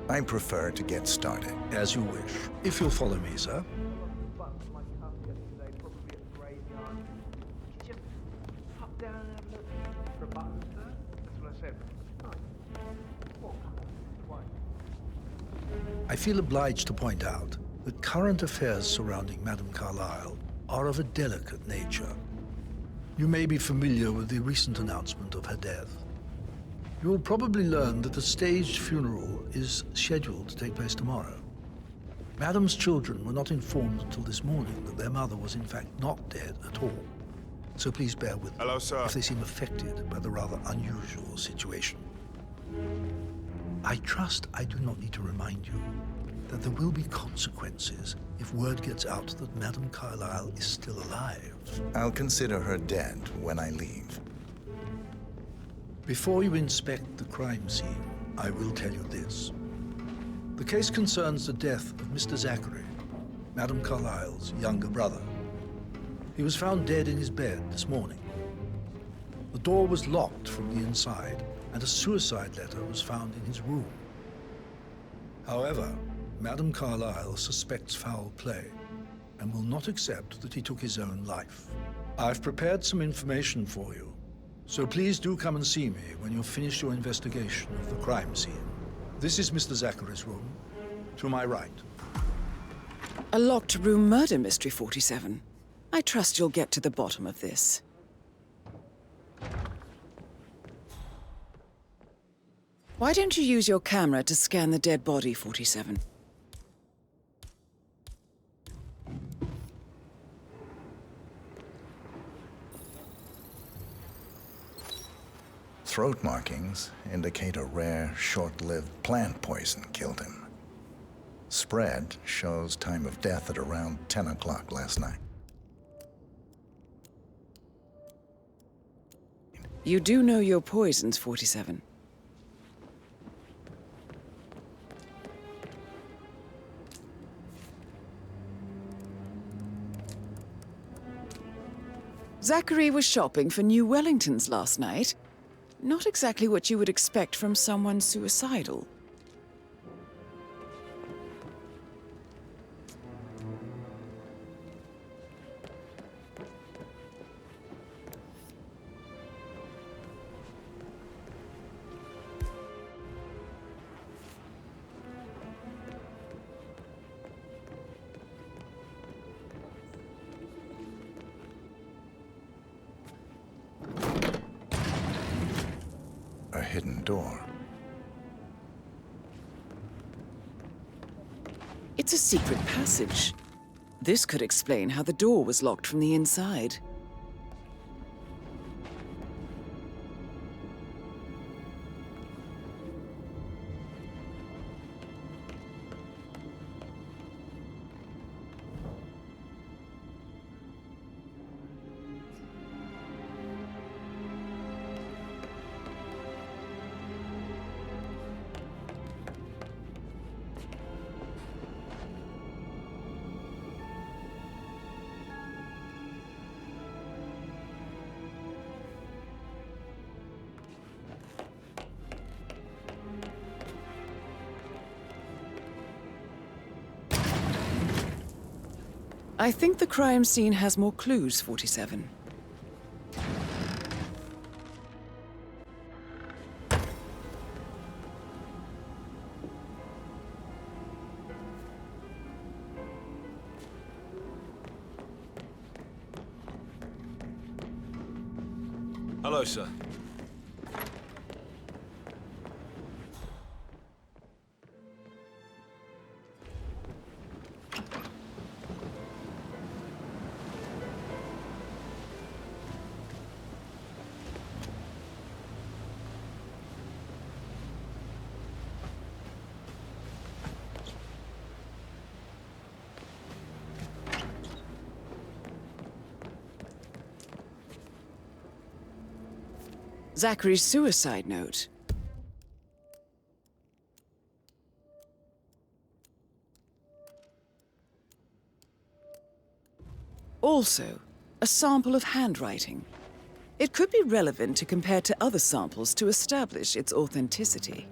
I prefer to get started. As you wish. If you'll follow me, sir. I feel obliged to point out that current affairs surrounding Madame Carlisle are of a delicate nature. You may be familiar with the recent announcement of her death. You will probably learn that a staged funeral is scheduled to take place tomorrow. Madame's children were not informed until this morning that their mother was in fact not dead at all. So please bear with them. Hello, sir. If they seem affected by the rather unusual situation. I trust I do not need to remind you that there will be consequences if word gets out that Madame Carlisle is still alive. I'll consider her dead when I leave. Before you inspect the crime scene, I will tell you this. The case concerns the death of Mr. Zachary, Madame Carlisle's younger brother. He was found dead in his bed this morning. The door was locked from the inside, and a suicide letter was found in his room. However, Madame Carlisle suspects foul play and will not accept that he took his own life. I've prepared some information for you, so please do come and see me when you've finished your investigation of the crime scene. This is Mr. Zachary's room, to my right. A locked room murder mystery, 47. I trust you'll get to the bottom of this. Why don't you use your camera to scan the dead body, 47? Throat markings indicate a rare, short-lived plant poison killed him. Spread shows time of death at around 10 o'clock last night. You do know your poisons, 47. Zachary was shopping for New Wellingtons last night. Not exactly what you would expect from someone suicidal. A hidden door. It's a secret passage. This could explain how the door was locked from the inside. I think the crime scene has more clues, 47. Hello, sir. Zachary's suicide note. Also, a sample of handwriting. It could be relevant to compare to other samples to establish its authenticity.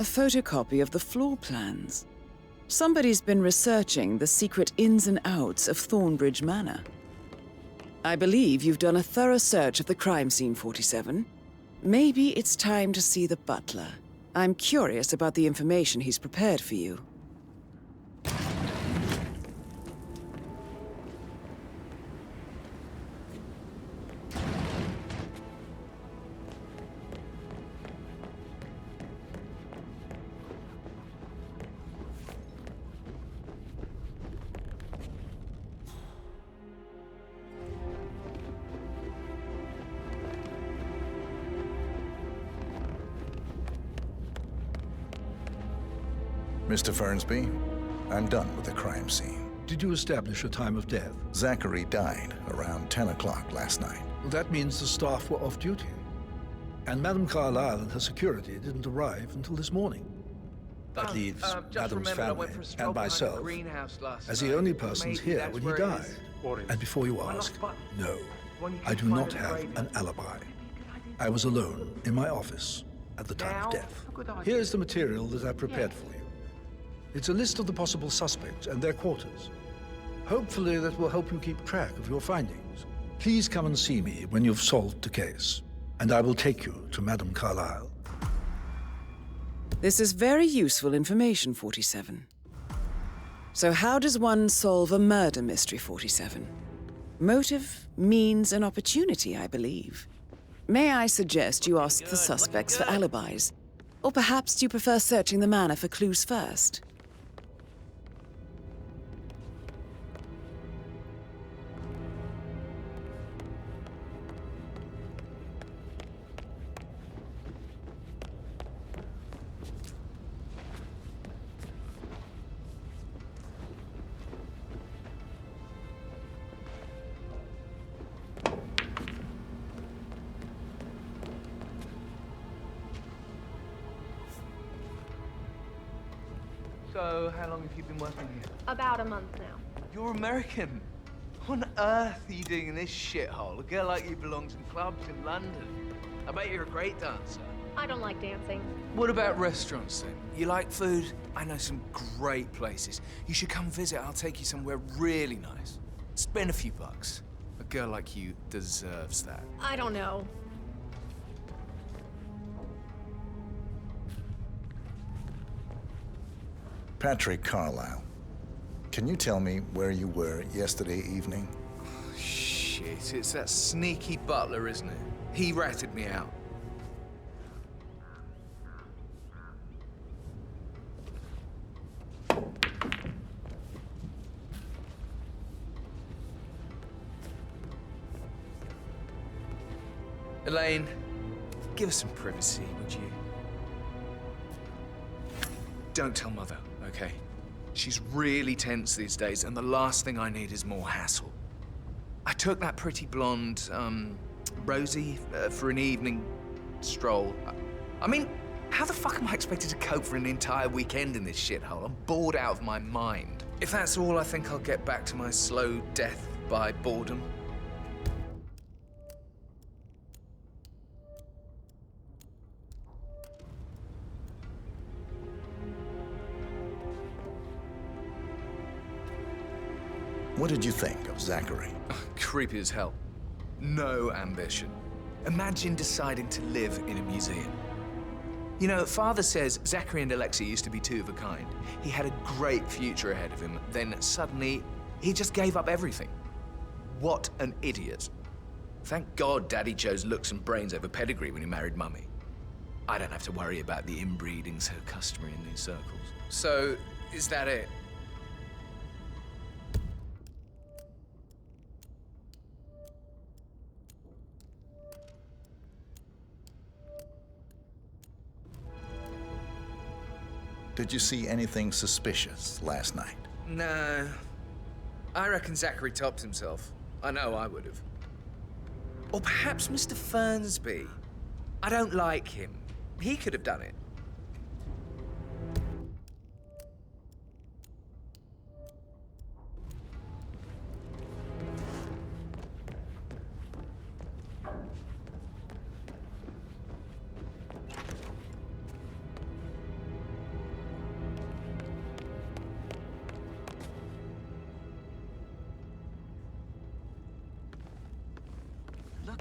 photocopy of the floor plans. Somebody's been researching the secret ins and outs of Thornbridge Manor. I believe you've done a thorough search of the crime scene, 47. Maybe it's time to see the butler. I'm curious about the information he's prepared for you. Mr. Fernsby, I'm done with the crime scene. Did you establish a time of death? Zachary died around 10 o'clock last night. Well, that means the staff were off duty. And Madame Carlisle and her security didn't arrive until this morning. That leaves Adam's family and myself as the only persons here when he died. And before you ask, no, I do not have an alibi. I was alone in my office at the time of death. Here's the material that I prepared for you. It's a list of the possible suspects and their quarters. Hopefully that will help you keep track of your findings. Please come and see me when you've solved the case, and I will take you to Madame Carlisle. This is very useful information, 47. So how does one solve a murder mystery, 47? Motive, means, and opportunity, I believe. May I suggest you ask the suspects for alibis? Or perhaps do you prefer searching the manor for clues first? So, how long have you been working here? About a month now. You're American. What on earth are you doing in this shithole? A girl like you belongs in clubs in London. I bet you're a great dancer. I don't like dancing. What about restaurants, then? You like food? I know some great places. You should come visit. I'll take you somewhere really nice. Spend a few bucks. A girl like you deserves that. I don't know. Patrick Carlisle, can you tell me where you were yesterday evening? Shit, it's that sneaky butler, isn't it? He ratted me out. Elaine, give us some privacy, would you? Don't tell Mother, okay? She's really tense these days, and the last thing I need is more hassle. I took that pretty blonde, Rosie, for an evening stroll. I mean, how the fuck am I expected to cope for an entire weekend in this shithole? I'm bored out of my mind. If that's all, I think I'll get back to my slow death by boredom. What did you think of Zachary? Creepy as hell. No ambition. Imagine deciding to live in a museum. You know, Father says Zachary and Alexei used to be two of a kind. He had a great future ahead of him, then suddenly, he just gave up everything. What an idiot. Thank God Daddy chose looks and brains over pedigree when he married Mummy. I don't have to worry about the inbreeding so customary in these circles. So, is that it? Did you see anything suspicious last night? No. I reckon Zachary topped himself. I know I would have. Or perhaps Mr. Fernsby. I don't like him. He could have done it.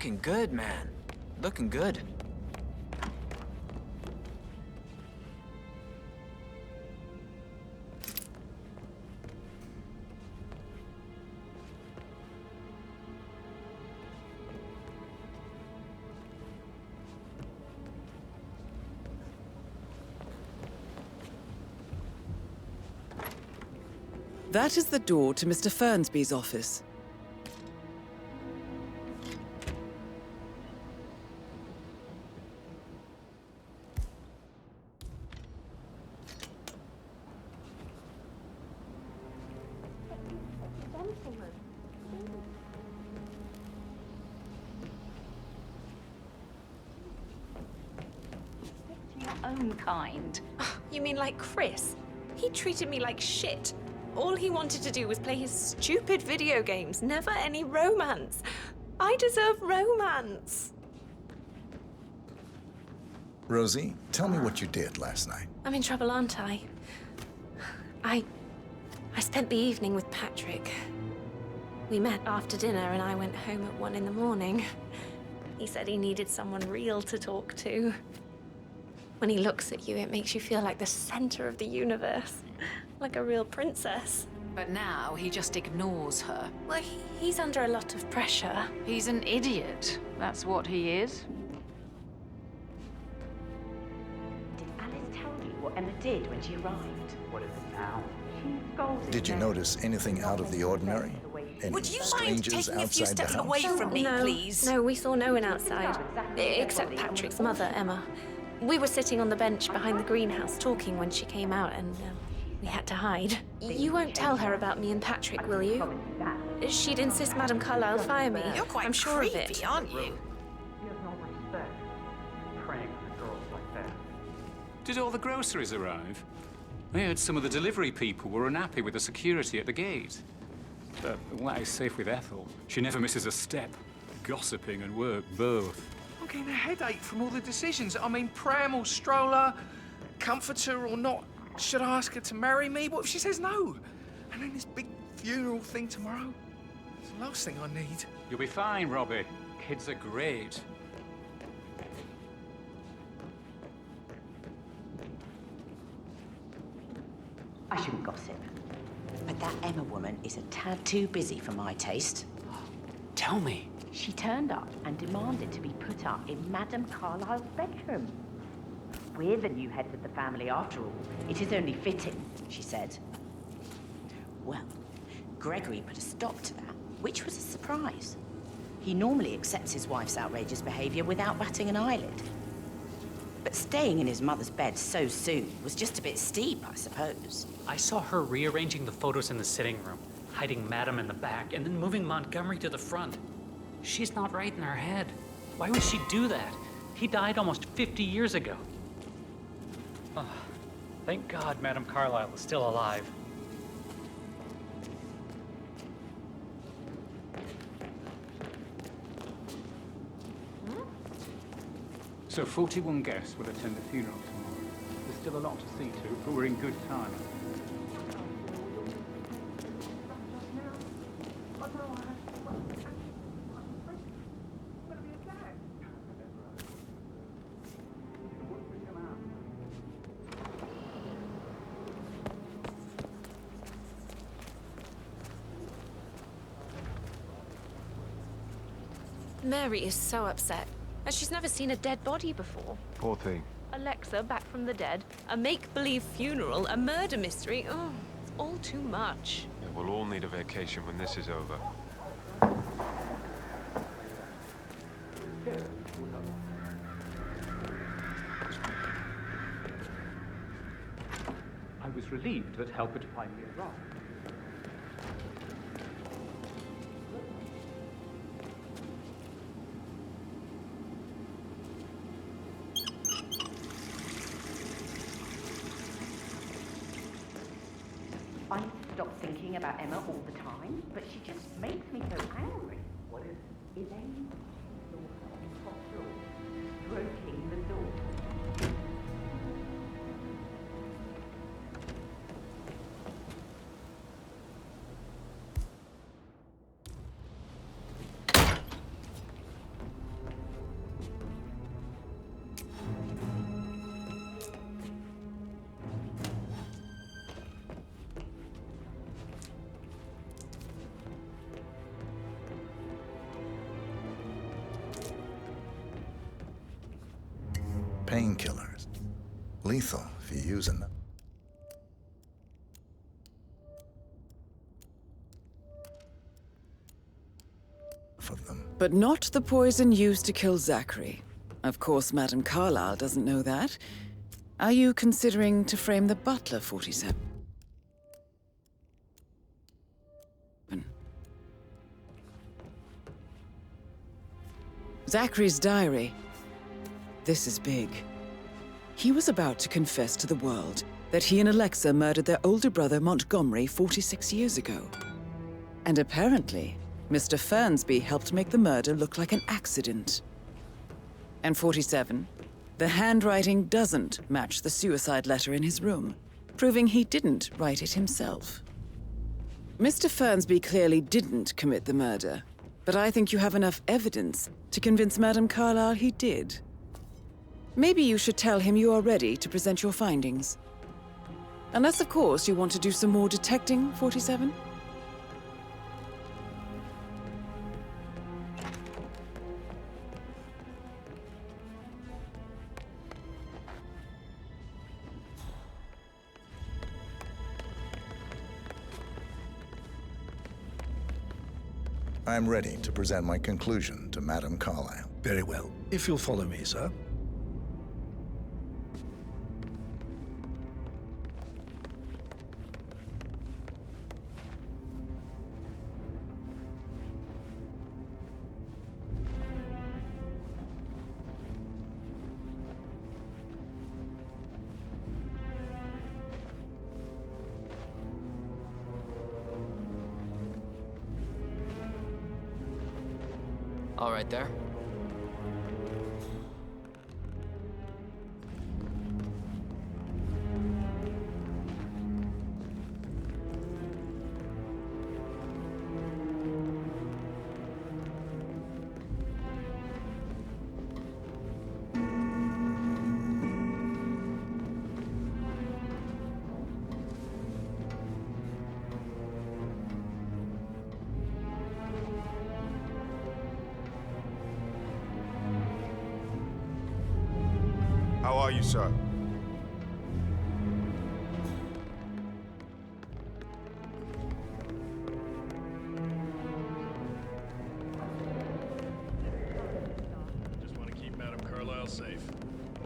Looking good, man. Looking good. That is the door to Mr. Fernsby's office. Your own kind. You mean like Chris? He treated me like shit. All he wanted to do was play his stupid video games, never any romance. I deserve romance. Rosie, tell me what you did last night. I'm in trouble, aren't I? I spent the evening with Patrick. We met after dinner and I went home at 1 in the morning. He said he needed someone real to talk to. When he looks at you, it makes you feel like the center of the universe. Like a real princess. But now he just ignores her. Well, he's under a lot of pressure. He's an idiot. That's what he is. Did Alice tell you what Emma did when she arrived? What is it now? Did you notice anything out of the ordinary? Any Would you mind strangers taking a few outside the steps house? away from me, No, please? no, we saw no one outside. Except Patrick's mother, Emma. We were sitting on the bench behind the greenhouse talking when she came out and we had to hide. You won't tell her about me and Patrick, will you? She'd insist Madame Carlisle fire me. You're quite I'm sure of creepy, it. aren't you? Did all the groceries arrive? I heard some of the delivery people were unhappy with the security at the gate. But what is safe with Ethel? She never misses a step. Gossiping and work both. I'm getting a headache from all the decisions. I mean, pram or stroller, comforter or not. Should I ask her to marry me? What if she says no? And then this big funeral thing tomorrow? It's the last thing I need. You'll be fine, Robbie. Kids are great. I shouldn't gossip, but that Emma woman is a tad too busy for my taste. Tell me. She turned up and demanded to be put up in Madame Carlisle's bedroom. We're the new heads of the family after all. It is only fitting, she said. Well, Gregory put a stop to that, which was a surprise. He normally accepts his wife's outrageous behavior without batting an eyelid. But staying in his mother's bed so soon was just a bit steep, I suppose. I saw her rearranging the photos in the sitting room, hiding Madame in the back, and then moving Montgomery to the front. She's not right in her head. Why would she do that? He died almost 50 years ago. Oh, thank God Madame Carlisle is still alive. So 41 guests will attend the funeral tomorrow. There's still a lot to see to, but we're in good time. Mary is so upset. And she's never seen a dead body before. Poor thing. Alexa back from the dead, a make-believe funeral, a murder mystery. Oh, it's all too much. Yeah, we'll all need a vacation when this is over. I was relieved that help had finally arrived. I stop thinking about Emma all the time, but she just makes me so angry. What is it? Elaine saw her on the top floor, stroking the door. painkillers. Lethal if you use enough of them. But not the poison used to kill Zachary. Of course, Madame Carlisle doesn't know that. Are you considering to frame the butler, 47? Zachary's diary. This is big. He was about to confess to the world that he and Alexa murdered their older brother Montgomery 46 years ago. And apparently, Mr. Fernsby helped make the murder look like an accident. And 47, the handwriting doesn't match the suicide letter in his room, proving he didn't write it himself. Mr. Fernsby clearly didn't commit the murder, but I think you have enough evidence to convince Madame Carlisle he did. Maybe you should tell him you are ready to present your findings. Unless, of course, you want to do some more detecting, 47? I'm ready to present my conclusion to Madame Carlisle. Very well. If you'll follow me, sir. All right there. How are you, sir? Just want to keep Madame Carlisle safe.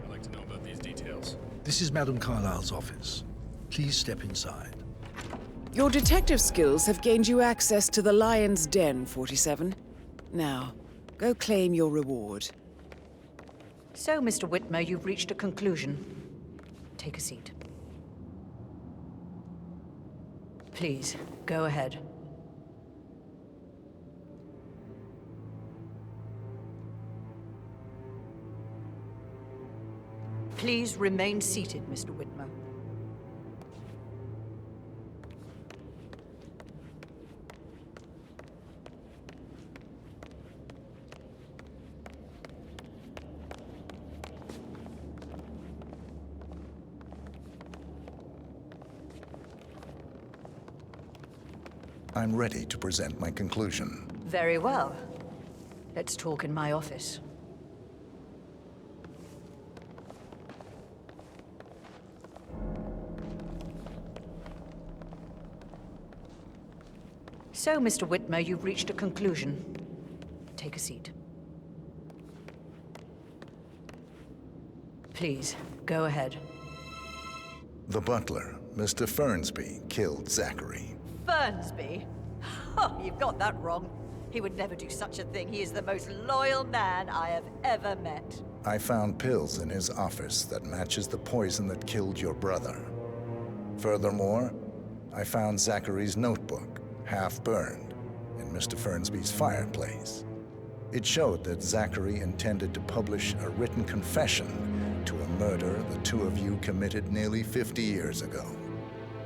I'd like to know about these details. This is Madame Carlisle's office. Please step inside. Your detective skills have gained you access to the Lion's Den, 47. Now, go claim your reward. So, Mr. Whitmer, you've reached a conclusion. Take a seat. Please, go ahead. Please remain seated, Mr. Whitmer. I'm ready to present my conclusion. Very well. Let's talk in my office. So, Mr. Whitmer, you've reached a conclusion. Take a seat. Please, go ahead. The butler, Mr. Fernsby, killed Zachary. Fernsby? Oh, you've got that wrong. He would never do such a thing. He is the most loyal man I have ever met. I found pills in his office that matches the poison that killed your brother. Furthermore, I found Zachary's notebook, half burned, in Mr. Fernsby's fireplace. It showed that Zachary intended to publish a written confession to a murder the two of you committed nearly 50 years ago.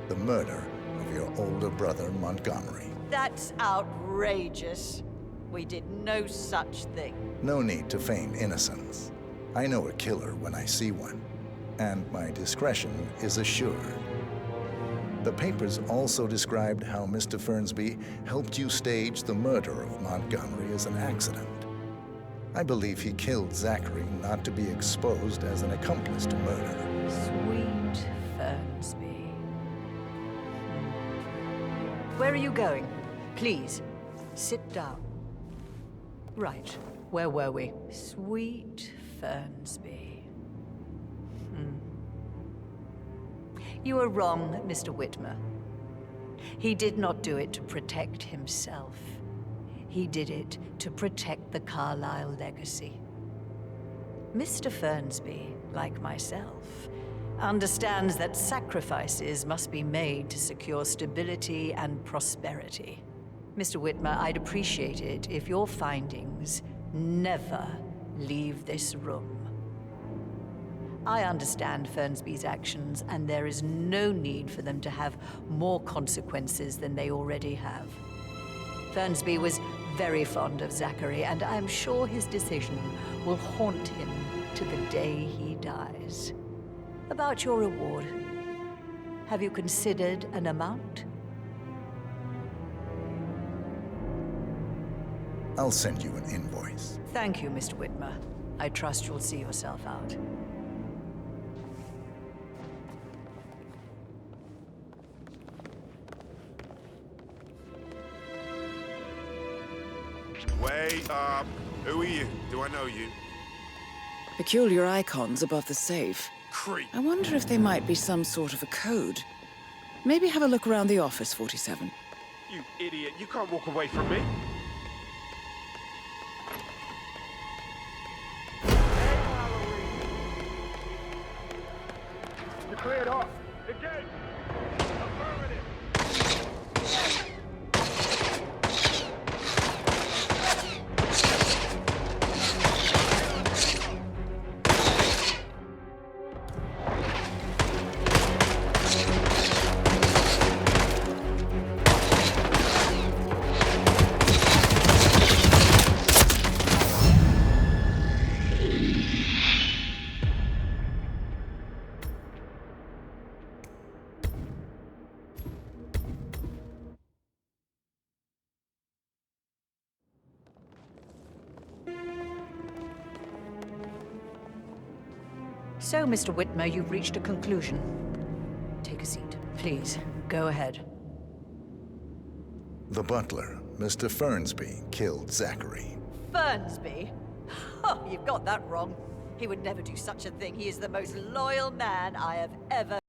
The murder of your older brother, Montgomery. That's outrageous. We did no such thing. No need to feign innocence. I know a killer when I see one, and my discretion is assured. The papers also described how Mr. Fernsby helped you stage the murder of Montgomery as an accident. I believe he killed Zachary not to be exposed as an accomplice to murder. Sweet Fernsby. Where are you going? Please, sit down. Right, where were we? Sweet Fernsby. You are wrong, Mr. Whitmer. He did not do it to protect himself. He did it to protect the Carlisle legacy. Mr. Fernsby, like myself, understands that sacrifices must be made to secure stability and prosperity. Mr. Whitmer, I'd appreciate it if your findings never leave this room. I understand Fernsby's actions, and there is no need for them to have more consequences than they already have. Fernsby was very fond of Zachary, and I'm sure his decision will haunt him to the day he dies. About your reward, have you considered an amount? I'll send you an invoice. Thank you, Mr. Whitmer. I trust you'll see yourself out. Wait up. Who are you? Do I know you? Peculiar icons above the safe. Creep. I wonder if they might be some sort of a code. Maybe have a look around the office, 47. You idiot. You can't walk away from me. You're cleared off. Engage. Affirmative. So, Mr. Whitmer, you've reached a conclusion. Take a seat. Please, go ahead. The butler, Mr. Fernsby, killed Zachary. Fernsby? Oh, you've got that wrong. He would never do such a thing. He is the most loyal man I have ever